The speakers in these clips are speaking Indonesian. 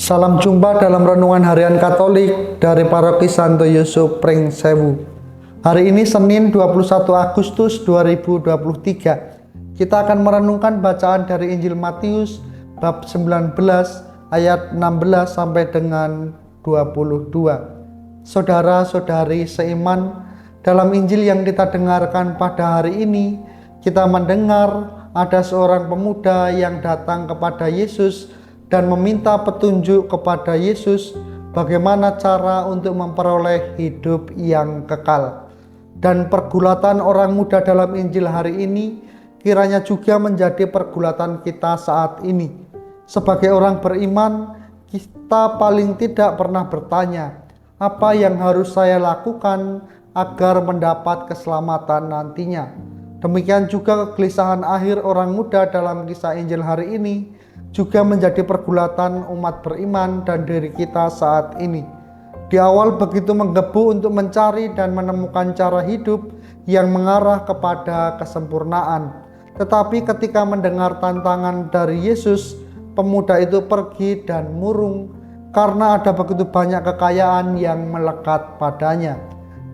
Salam jumpa dalam Renungan Harian Katolik dari Paroki Santo Yusuf Pringsewu. Hari ini Senin 21 Agustus 2023. Kita akan merenungkan bacaan dari Injil Matius bab 19 ayat 16 sampai dengan 22. Saudara-saudari seiman, dalam Injil yang kita dengarkan pada hari ini, kita mendengar ada seorang pemuda yang datang kepada Yesus dan meminta petunjuk kepada Yesus bagaimana cara untuk memperoleh hidup yang kekal. Dan pergulatan orang muda dalam Injil hari ini kiranya juga menjadi pergulatan kita saat ini. Sebagai orang beriman, kita paling tidak pernah bertanya, apa yang harus saya lakukan agar mendapat keselamatan nantinya. Demikian juga kegelisahan akhir orang muda dalam kisah Injil hari ini juga menjadi pergulatan umat beriman dan diri kita saat ini. Di awal begitu menggebu untuk mencari dan menemukan cara hidup yang mengarah kepada kesempurnaan. Tetapi ketika mendengar tantangan dari Yesus, pemuda itu pergi dan murung karena ada begitu banyak kekayaan yang melekat padanya.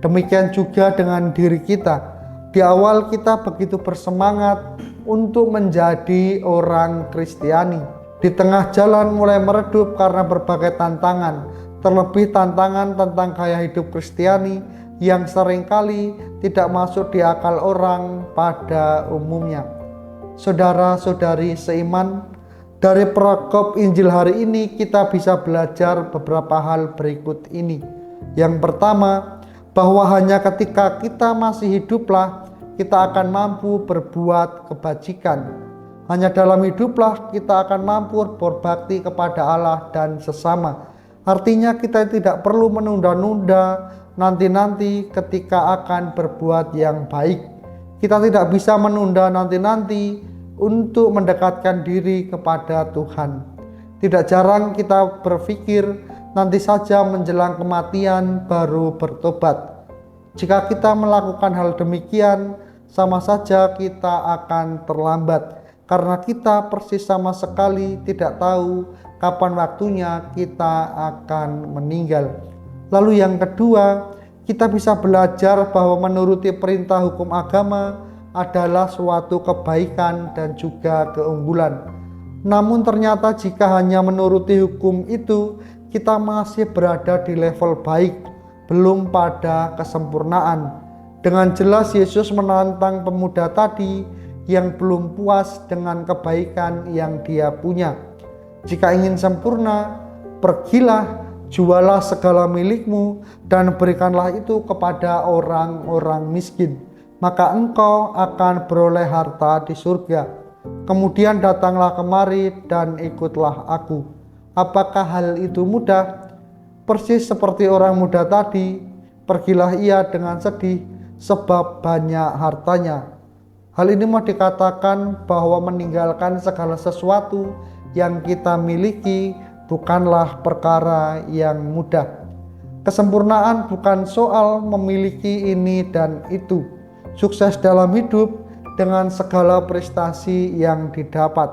Demikian juga dengan diri kita. Di awal kita begitu bersemangat untuk menjadi orang Kristiani. Di tengah jalan mulai meredup karena berbagai tantangan, terlebih tantangan tentang gaya hidup Kristiani yang seringkali tidak masuk di akal orang pada umumnya. Saudara-saudari seiman, dari perikop Injil hari ini kita bisa belajar beberapa hal berikut ini. Yang pertama, bahwa hanya ketika kita masih hiduplah kita akan mampu berbuat kebajikan. Hanya dalam hiduplah kita akan mampu berbakti kepada Allah dan sesama. Artinya kita tidak perlu menunda-nunda nanti-nanti ketika akan berbuat yang baik. Kita tidak bisa menunda nanti-nanti untuk mendekatkan diri kepada Tuhan. Tidak jarang kita berpikir nanti saja menjelang kematian baru bertobat. Jika kita melakukan hal demikian, sama saja kita akan terlambat, karena kita persis sama sekali tidak tahu kapan waktunya kita akan meninggal. Lalu yang kedua, kita bisa belajar bahwa menuruti perintah hukum agama adalah suatu kebaikan dan juga keunggulan. Namun ternyata jika hanya menuruti hukum itu, kita masih berada di level baik, belum pada kesempurnaan. Dengan jelas Yesus menantang pemuda tadi yang belum puas dengan kebaikan yang dia punya. Jika ingin sempurna, pergilah, jualah segala milikmu dan berikanlah itu kepada orang-orang miskin, maka engkau akan beroleh harta di surga. Kemudian datanglah kemari dan ikutlah aku. Apakah hal itu mudah? Persis seperti orang muda tadi, pergilah ia dengan sedih sebab banyak hartanya. Hal ini mau dikatakan bahwa meninggalkan segala sesuatu yang kita miliki bukanlah perkara yang mudah. Kesempurnaan bukan soal memiliki ini dan itu. Sukses dalam hidup dengan segala prestasi yang didapat,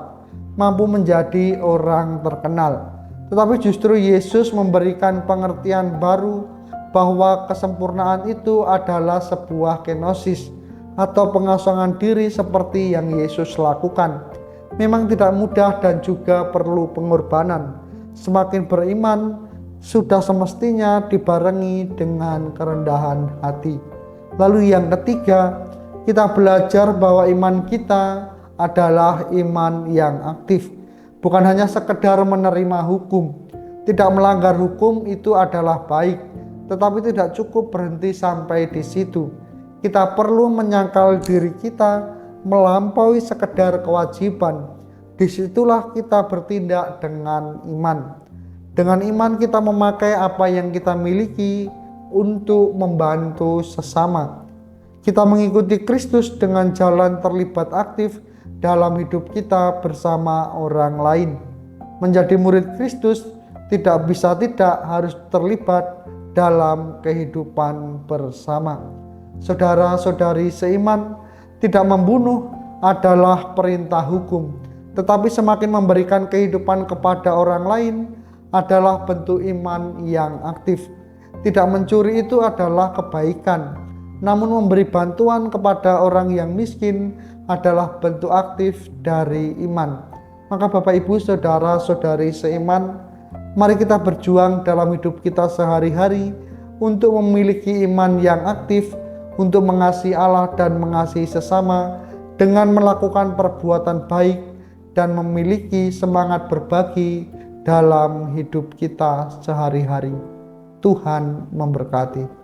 mampu menjadi orang terkenal. Tetapi justru Yesus memberikan pengertian baru bahwa kesempurnaan itu adalah sebuah kenosis atau pengosongan diri seperti yang Yesus lakukan. Memang tidak mudah dan juga perlu pengorbanan. Semakin beriman sudah semestinya dibarengi dengan kerendahan hati. Lalu yang ketiga, kita belajar bahwa iman kita adalah iman yang aktif. Bukan hanya sekedar menerima hukum. Tidak melanggar hukum itu adalah baik, tetapi tidak cukup berhenti sampai di situ. Kita perlu menyangkal diri kita melampaui sekedar kewajiban. Disitulah kita bertindak dengan iman. Dengan iman kita memakai apa yang kita miliki untuk membantu sesama. Kita mengikuti Kristus dengan jalan terlibat aktif dalam hidup kita bersama orang lain. Menjadi murid Kristus tidak bisa tidak harus terlibat dalam kehidupan bersama. Saudara-saudari seiman, tidak membunuh adalah perintah hukum, tetapi semakin memberikan kehidupan kepada orang lain adalah bentuk iman yang aktif. Tidak mencuri itu adalah kebaikan, namun memberi bantuan kepada orang yang miskin adalah bentuk aktif dari iman. Maka Bapak Ibu saudara-saudari seiman, mari kita berjuang dalam hidup kita sehari-hari untuk memiliki iman yang aktif, untuk mengasihi Allah dan mengasihi sesama dengan melakukan perbuatan baik dan memiliki semangat berbagi dalam hidup kita sehari-hari. Tuhan memberkati.